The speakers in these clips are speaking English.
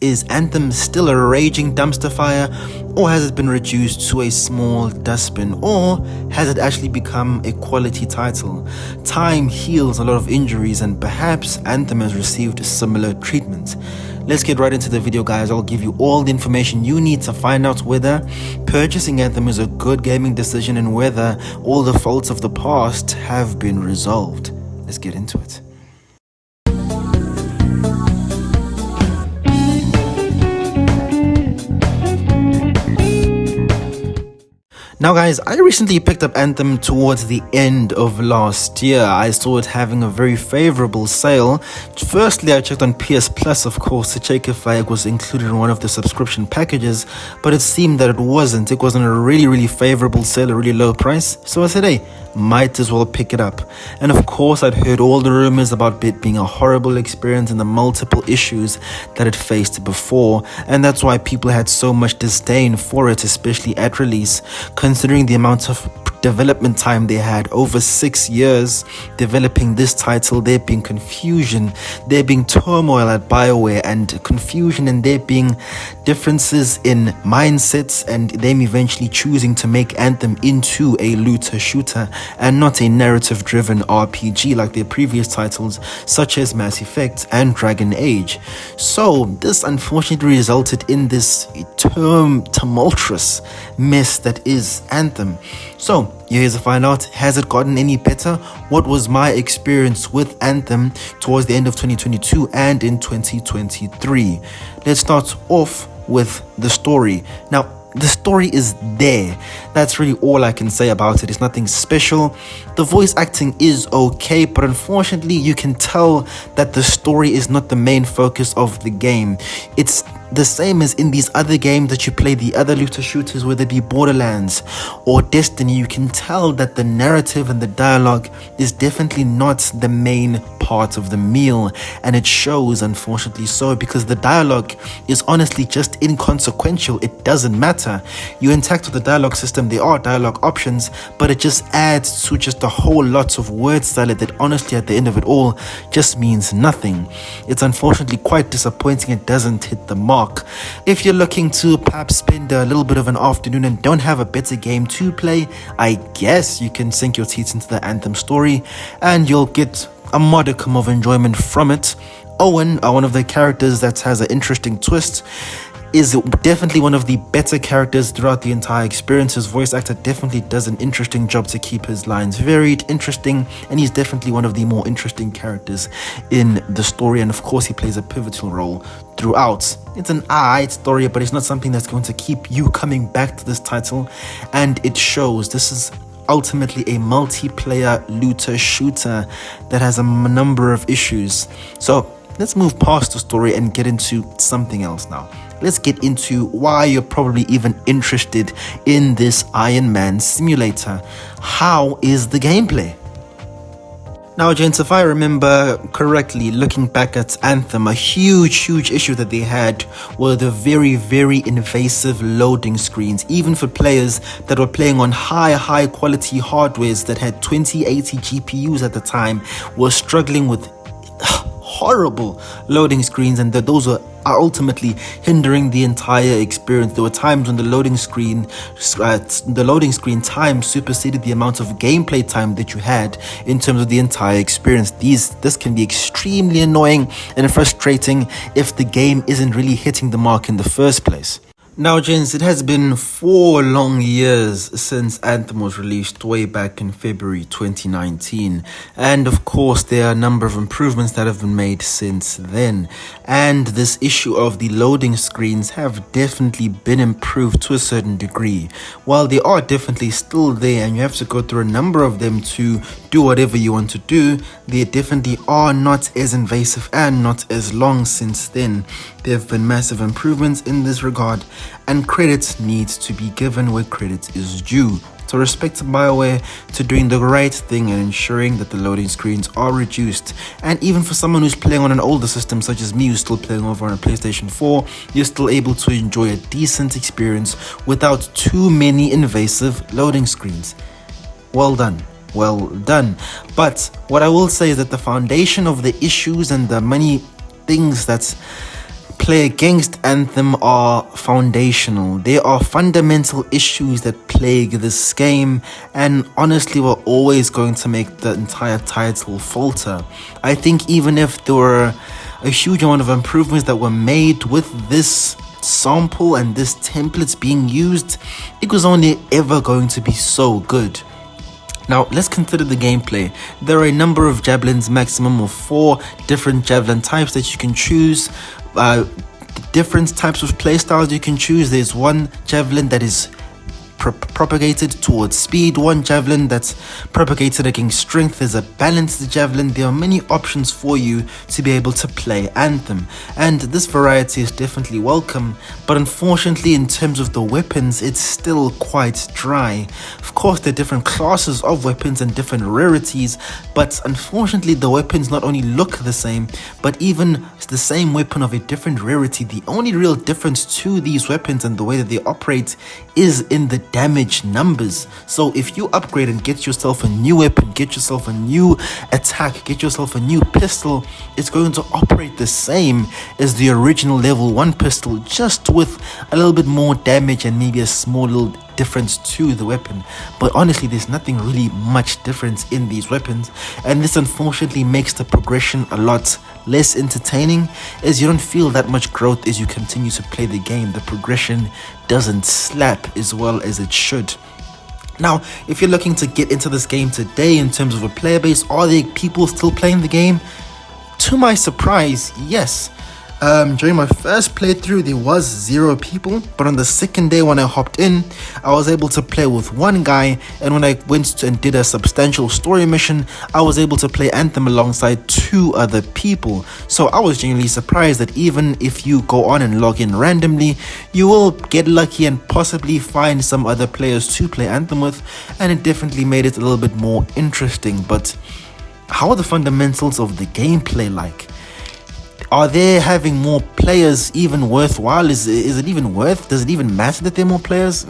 Is Anthem still a raging dumpster fire, or has it been reduced to a small dustbin, or has it actually become a quality title? Time heals a lot of injuries, and perhaps Anthem has received similar treatment. Let's get right into the video, guys. I'll give you all the information you need to find out whether purchasing Anthem is a good gaming decision and whether all the faults of the past have been resolved. Let's get into it. Now guys, I recently picked up Anthem towards the end of last year. I saw it having a very favorable sale. Firstly, I checked on PS Plus, of course, to check if it was included in one of the subscription packages, but it seemed that it wasn't. It wasn't a really favorable sale, a really low price. So I said, hey, might as well pick it up. And of course, I'd heard all the rumors about it being a horrible experience and the multiple issues that it faced before, and that's why people had so much disdain for it, especially at release, considering the amount of development time they had, over 6 years developing this title. There being confusion, there being turmoil at BioWare, and confusion, and there being differences in mindsets, and them eventually choosing to make Anthem into a looter shooter and not a narrative driven RPG like their previous titles such as Mass Effect and Dragon Age. So this unfortunately resulted in this tumultuous mess that is Anthem. So here's to find out, has it gotten any better? What was my experience with Anthem towards the end of 2022 and in 2023? Let's start off with the story. Now, the story is there. That's really all I can say about it. It's nothing special. The voice acting is okay, but unfortunately you can tell that the story is not the main focus of the game. It's the same as in these other games that you play, the other looter shooters, whether it be Borderlands or Destiny. You can tell that the narrative and the dialogue is definitely not the main part of the meal, and it shows, unfortunately so, because the dialogue is honestly just inconsequential. It doesn't matter. You interact with the dialogue system, there are dialogue options, but it just adds to just a whole lot of word salad that honestly at the end of it all just means nothing. It's unfortunately quite disappointing. It doesn't hit the mark. If you're looking to perhaps spend a little bit of an afternoon and don't have a better game to play, I guess you can sink your teeth into the Anthem story and you'll get a modicum of enjoyment from it. Owen, one of the characters that has an interesting twist, is definitely one of the better characters throughout the entire experience. His voice actor definitely does an interesting job to keep his lines varied, interesting, and he's definitely one of the more interesting characters in the story, and of course he plays a pivotal role throughout. It's an alright story, but it's not something that's going to keep you coming back to this title, and it shows. This is ultimately a multiplayer looter shooter that has a number of issues. So let's move past the story and get into something else now. Let's get into why you're probably even interested in this Iron Man simulator. How is the gameplay? Now, gents, if I remember correctly, looking back at Anthem, a huge issue that they had were the very invasive loading screens. Even for players that were playing on high quality hardwares that had 2080 GPUs at the time, were struggling with horrible loading screens, and that those are ultimately hindering the entire experience. There were times when the loading screen time superseded the amount of gameplay time that you had in terms of the entire experience. This can be extremely annoying and frustrating if the game isn't really hitting the mark in the first place. Now, gents, it has been 4 long years since Anthem was released way back in February 2019. And of course, there are a number of improvements that have been made since then. And this issue of the loading screens have definitely been improved to a certain degree. While they are definitely still there and you have to go through a number of them to do whatever you want to do, they definitely are not as invasive and not as long since then. There have been massive improvements in this regard, and credit needs to be given where credit is due. So respect to BioWare to doing the right thing and ensuring that the loading screens are reduced. And even for someone who's playing on an older system such as me, who's still playing over on a PlayStation 4, you're still able to enjoy a decent experience without too many invasive loading screens. Well done. Well done. But what I will say is that the foundation of the issues and the many things that play against Anthem are foundational. There are fundamental issues that plague this game, and honestly were always going to make the entire title falter. I think even if there were a huge amount of improvements that were made with this sample and this templates being used, it was only ever going to be so good. Now, let's consider the gameplay. There are a number of javelins, maximum of 4 different javelin types that you can choose. Different types of playstyles you can choose. There's one javelin that is propagated towards speed, one javelin that's propagated against strength. There's a balanced javelin. There are many options for you to be able to play Anthem, and this variety is definitely welcome, but unfortunately in terms of the weapons, it's still quite dry. Of course, there are different classes of weapons and different rarities, but unfortunately the weapons not only look the same, but even the same weapon of a different rarity, the only real difference to these weapons and the way that they operate is in the damage numbers. So if you upgrade and get yourself a new weapon, get yourself a new attack, get yourself a new pistol, it's going to operate the same as the original level 1 pistol, just with a little bit more damage and maybe a small little difference to the weapon. But honestly, there's nothing really much difference in these weapons, and this unfortunately makes the progression a lot less entertaining, as you don't feel that much growth as you continue to play the game. The progression doesn't slap as well as it should. Now, if you're looking to get into this game today in terms of a player base, are there people still playing the game? To my surprise, yes. During my first playthrough, there was 0 people, but on the second day when I hopped in, I was able to play with one guy, and when I went and did a substantial story mission, I was able to play Anthem alongside 2 other people. So I was genuinely surprised that even if you go on and log in randomly, you will get lucky and possibly find some other players to play Anthem with, and it definitely made it a little bit more interesting. But how are the fundamentals of the gameplay like? Are they having more players even worthwhile? Is it even worth? Does it even matter that there are more players?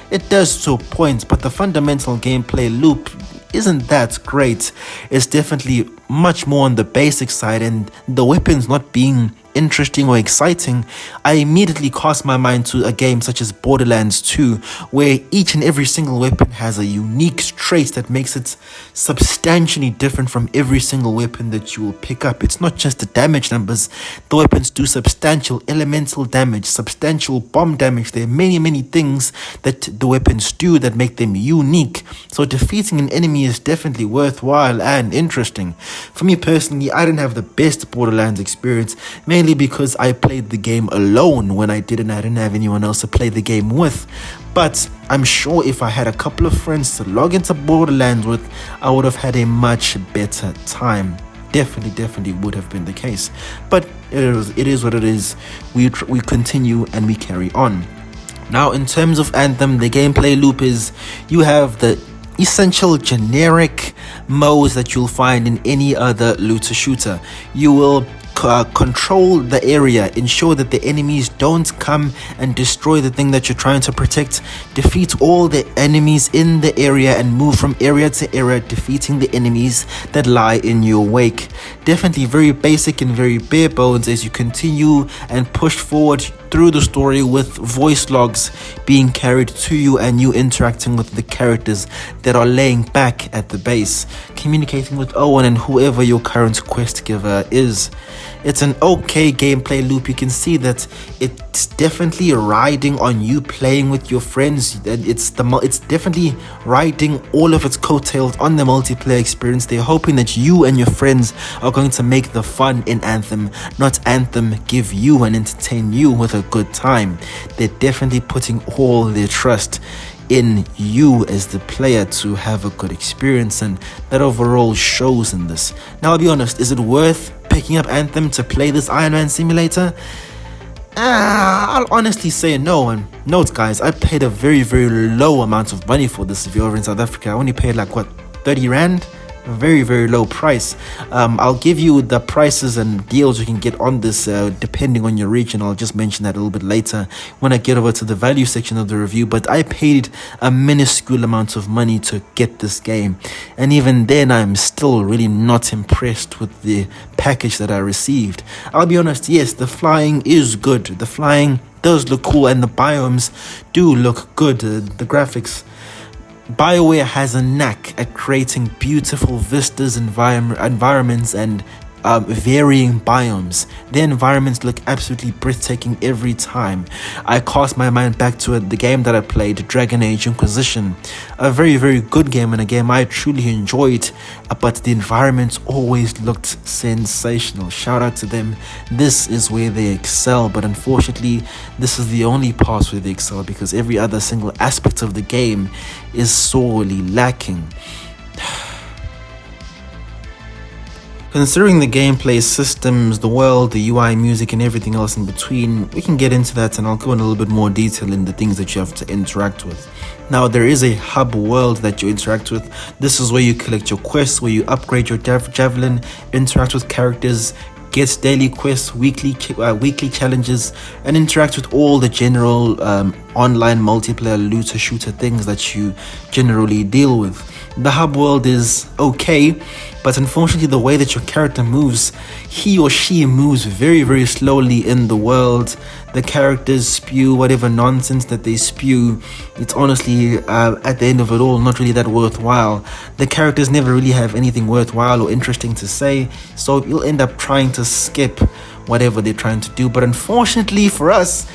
It does to a point, but the fundamental gameplay loop isn't that great. It's definitely much more on the basic side, and the weapons not being interesting or exciting, I immediately cast my mind to a game such as Borderlands 2, where each and every single weapon has a unique trait that makes it substantially different from every single weapon that you will pick up. It's not just the damage numbers. The weapons do substantial elemental damage, substantial bomb damage. There are many things that the weapons do that make them unique. So defeating an enemy is definitely worthwhile and interesting. For me personally, I didn't have the best Borderlands experience, mainly because I played the game alone when I didn't have anyone else to play the game with. But I'm sure if I had a couple of friends to log into Borderlands with, I would have had a much better time. Definitely would have been the case. But it is what it is. We continue and we carry on. Now, in terms of Anthem, the gameplay loop is you have the essential generic modes that you'll find in any other looter shooter. You will control the area, ensure that the enemies don't come and destroy the thing that you're trying to protect, defeat all the enemies in the area and move from area to area, defeating the enemies that lie in your wake. Definitely very basic and very bare bones as you continue and push forward through the story, with voice logs being carried to you and you interacting with the characters that are laying back at the base, communicating with Owen and whoever your current quest giver is. It's an okay gameplay loop. You can see that it's definitely riding on you playing with your friends. It's definitely riding all of its coattails on the multiplayer experience. They're hoping that you and your friends are going to make the fun in Anthem, not Anthem give you and entertain you with a good time. They're definitely putting all their trust in you as the player to have a good experience, and that overall shows in this. Now, I'll be honest, is it worth picking up Anthem to play this Iron Man simulator? I'll honestly say no. And note, guys, I paid a very low amount of money for this. If you're over in South Africa, I only paid like 30 rand, very low price. I'll give you the prices and deals you can get on this depending on your region. I'll just mention that a little bit later when I get over to the value section of the review. But I paid a minuscule amount of money to get this game, and even then I'm still really not impressed with the package that I received. I'll be honest, yes, the flying is good. The flying does look cool and the biomes do look good. The graphics, BioWare has a knack at creating beautiful vistas, environments, and varying biomes. Their environments look absolutely breathtaking every time. I cast my mind back to the game that I played, Dragon Age Inquisition. A very good game, and a game I truly enjoyed, but the environments always looked sensational. Shout out to them. This is where they excel, but unfortunately this is the only part where they excel, because every other single aspect of the game is sorely lacking. Considering the gameplay, systems, the world, the UI, music, and everything else in between, we can get into that, and I'll go in a little bit more detail in the things that you have to interact with. Now, there is a hub world that you interact with. This is where you collect your quests, where you upgrade your javelin, interact with characters, get daily quests, weekly challenges, and interact with all the general online multiplayer looter shooter things that you generally deal with. The hub world is okay, but unfortunately the way that your character moves, he or she moves very slowly in the world. The characters spew whatever nonsense that they spew. It's honestly, at the end of it all, not really that worthwhile. The characters never really have anything worthwhile or interesting to say, so you'll end up trying to skip whatever they're trying to do. But unfortunately for us,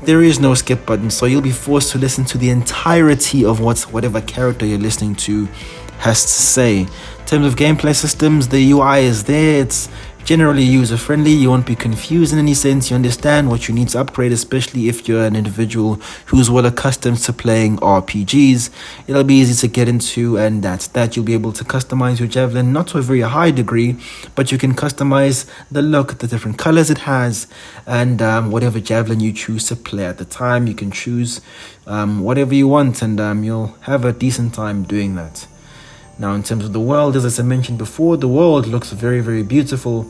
there is no skip button, so you'll be forced to listen to the entirety of whatever character you're listening to has to say. In terms of gameplay systems, the UI is there. It's generally user-friendly. You won't be confused in any sense. You understand what you need to upgrade, especially if you're an individual who's well accustomed to playing RPGs. It'll be easy to get into, and that's that. You'll be able to customize your javelin, not to a very high degree, but you can customize the look, the different colors it has, and whatever javelin you choose to play at the time. You can choose whatever you want, and you'll have a decent time doing that. Now, in terms of the world, as I mentioned before, the world looks very beautiful,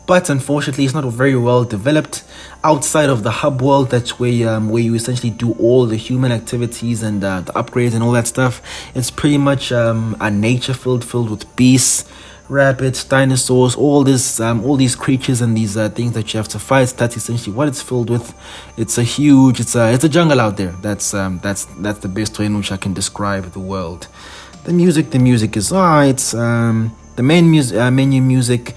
but unfortunately it's not very well developed. Outside of the hub world, that's where you essentially do all the human activities and the upgrades and all that stuff. It's pretty much a nature filled with beasts, rabbits, dinosaurs, all these creatures and these things that you have to fight. That's essentially what it's filled with. It's a jungle out there. That's the best way in which I can describe the world. The music is alright. The menu music,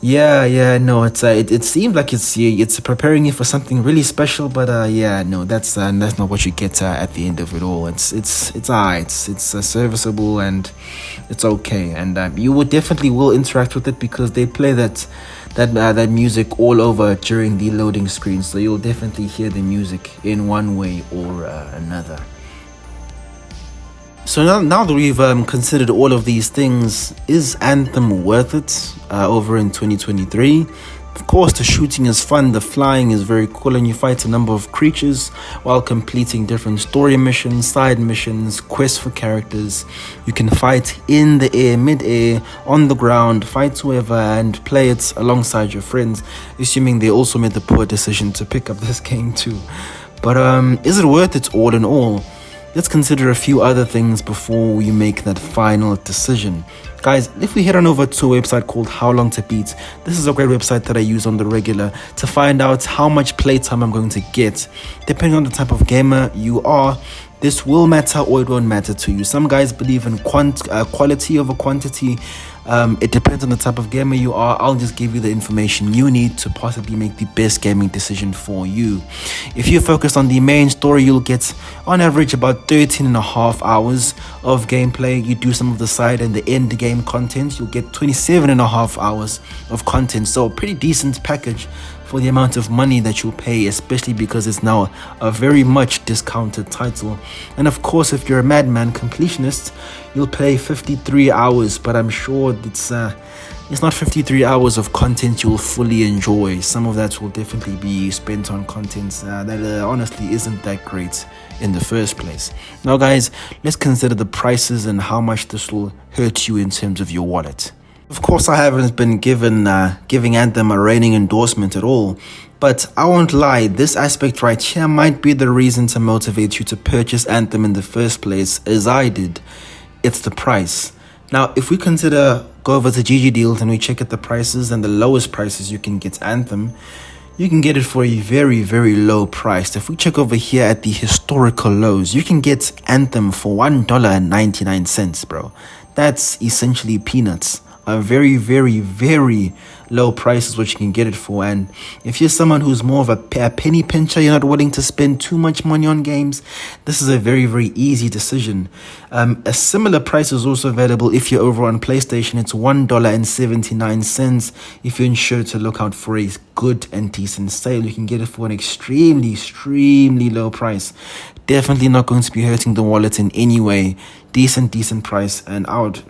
it seems like it's preparing you for something really special, but that's not what you get at the end of it all. It's alright. It's serviceable and it's okay, and you will definitely interact with it because they play that music all over during the loading screen, so you'll definitely hear the music in one way or another. So now that we've considered all of these things, is Anthem worth it over in 2023? Of course, the shooting is fun, the flying is very cool, and you fight a number of creatures while completing different story missions, side missions, quests for characters. You can fight in the air, mid-air, on the ground, fight whoever, and play it alongside your friends, assuming they also made the poor decision to pick up this game too. But is it worth it all in all? Let's consider a few other things before we make that final decision. Guys, if we head on over to a website called How Long to Beat, this is a great website that I use on the regular to find out how much playtime I'm going to get. Depending on the type of gamer you are, this will matter or it won't matter to you. Some guys believe in quality over quantity. It depends on the type of gamer you are. I'll just give you the information you need to possibly make the best gaming decision for you. If you focus on the main story, you'll get on average about 13.5 hours of gameplay. You do some of the side and the end game content, you'll get 27.5 hours of content. So a pretty decent package for the amount of money that you'll pay, especially because it's now a very much discounted title. And of course, if you're a madman completionist, you'll play 53 hours, but I'm sure it's not 53 hours of content you'll fully enjoy. Some of that will definitely be spent on content that honestly isn't that great in the first place. Now guys, let's consider the prices and how much this will hurt you in terms of your wallet. Of course, I haven't been giving Anthem a reigning endorsement at all, but I won't lie, this aspect right here might be the reason to motivate you to purchase Anthem in the first place, as I did. It's the price. Now, if we go over to GG Deals and we check at the prices, and the lowest prices you can get Anthem, you can get it for a very, very low price. If we check over here at the historical lows, you can get Anthem for $1.99, bro. That's essentially peanuts. A very, very, very low price is what you can get it for. And if you're someone who's more of a penny pincher, you're not willing to spend too much money on games, this is a very, very easy decision. A similar price is also available if you're over on PlayStation. It's $1.79. If you're insured to look out for a good and decent sale, you can get it for an extremely, extremely low price. Definitely not going to be hurting the wallet in any way. Decent price. And I would,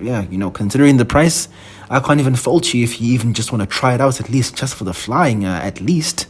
considering the price, I can't even fault you if you even just want to try it out, at least just for the flying, at least.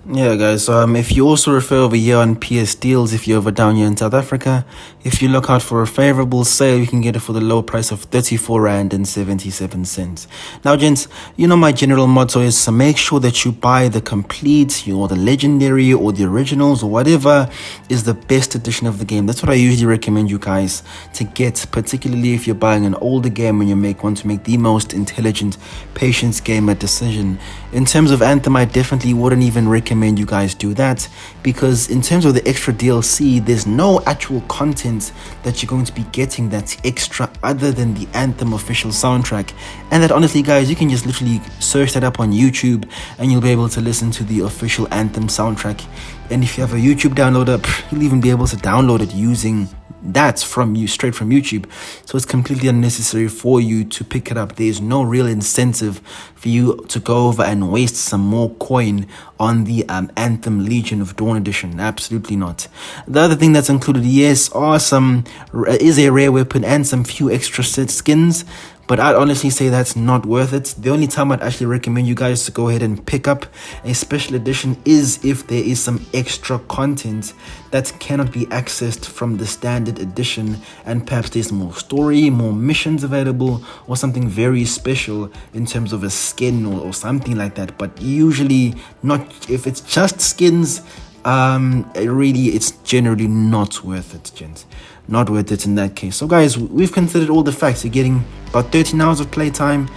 Yeah, guys, if you also refer over here on PS Deals, if you're over down here in South Africa, if you look out for a favorable sale, you can get it for the low price of 34 Rand and 77 cents. Now, gents, my general motto is to make sure that you buy the complete, or the legendary, or the originals, or whatever is the best edition of the game. That's what I usually recommend you guys to get, particularly if you're buying an older game and you want to make the most intelligent patience gamer decision. In terms of Anthem, I definitely wouldn't even recommend you guys do that, because in terms of the extra DLC, there's no actual content that you're going to be getting that's extra other than the Anthem official soundtrack. And that, honestly guys, you can just literally search that up on YouTube and you'll be able to listen to the official Anthem soundtrack. And if you have a YouTube downloader, you'll even be able to download it using that straight from YouTube. So it's completely unnecessary for you to pick it up. There's no real incentive for you to go over and waste some more coin on the Anthem Legion of Dawn edition. Absolutely not. The other thing that's included, yes, is a rare weapon and some few extra set skins, but I'd honestly say that's not worth it. The only time I'd actually recommend you guys to go ahead and pick up a special edition is if there is some extra content that cannot be accessed from the standard edition, and perhaps there's more story, more missions available, or something very special in terms of a skin or something like that. But usually not. If it's just skins, it's generally not worth it, gents. Not worth it in that case. So guys, we've considered all the facts. You're getting about 13 hours of playtime.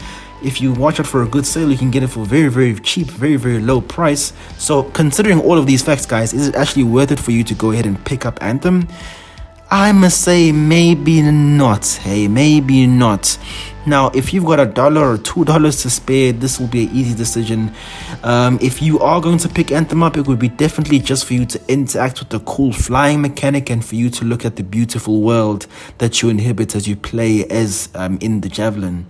If you watch it for a good sale, you can get it for very, very cheap, very, very low price. So considering all of these facts, guys, is it actually worth it for you to go ahead and pick up Anthem? I must say maybe not. Hey, maybe not. Now, if you've got $1 or $2 to spare, this will be an easy decision. If you are going to pick Anthem up, it would be definitely just for you to interact with the cool flying mechanic and for you to look at the beautiful world that you inhabit as you play as in the Javelin.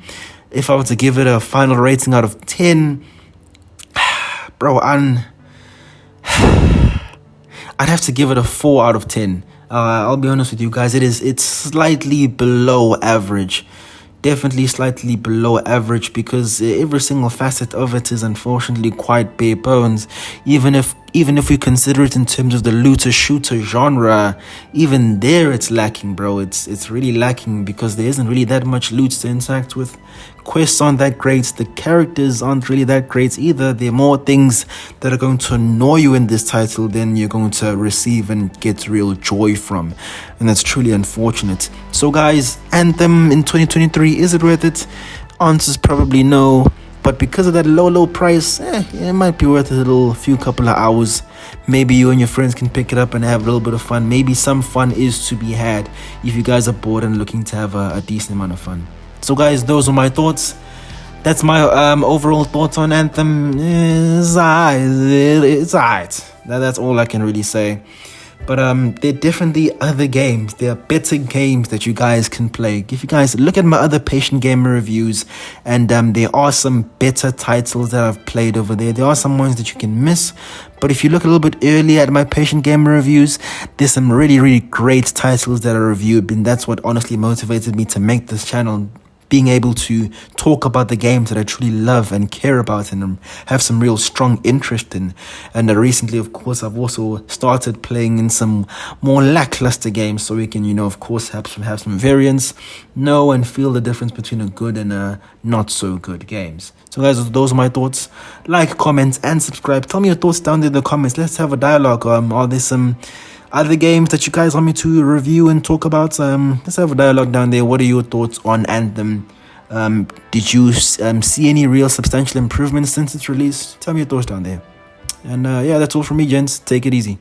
If I were to give it a final rating out of 10, bro, I'd have to give it a 4 out of 10. I'll be honest with you guys, it's slightly below average. Definitely slightly below average, because every single facet of it is unfortunately quite bare bones. Even if we consider it in terms of the looter shooter genre, even there it's lacking, bro. It's really lacking, because there isn't really that much loot to interact with. Quests aren't that great. The characters aren't really that great either. There are more things that are going to annoy you in this title than you're going to receive and get real joy from, and that's truly unfortunate. So guys, Anthem in 2023, is it worth it? Answer's probably no, but because of that low price, it might be worth a few couple of hours. Maybe you and your friends can pick it up and have a little bit of fun. Maybe some fun is to be had if you guys are bored and looking to have a decent amount of fun. So guys, those are my thoughts. That's my overall thoughts on Anthem. It's alright. That's all I can really say. But there are definitely other games. There are better games that you guys can play. If you guys look at my other Patient Gamer reviews, and there are some better titles that I've played over there. There are some ones that you can miss. But if you look a little bit earlier at my Patient Gamer reviews, there's some really great titles that I reviewed, and that's what honestly motivated me to make this channel. Being able to talk about the games that I truly love and care about and have some real strong interest in. And recently, of course, I've also started playing in some more lackluster games, so we can, of course, have some variance, know and feel the difference between a good and a not so good games. So guys, those are my thoughts. Like, comment, and subscribe. Tell me your thoughts down there in the comments. Let's have a dialogue. Are there some other games that you guys want me to review and talk about? Let's have a dialogue down there. What are your thoughts on Anthem? Did you see any real substantial improvements since its release? Tell me your thoughts down there. And yeah, that's all from me, gents. Take it easy.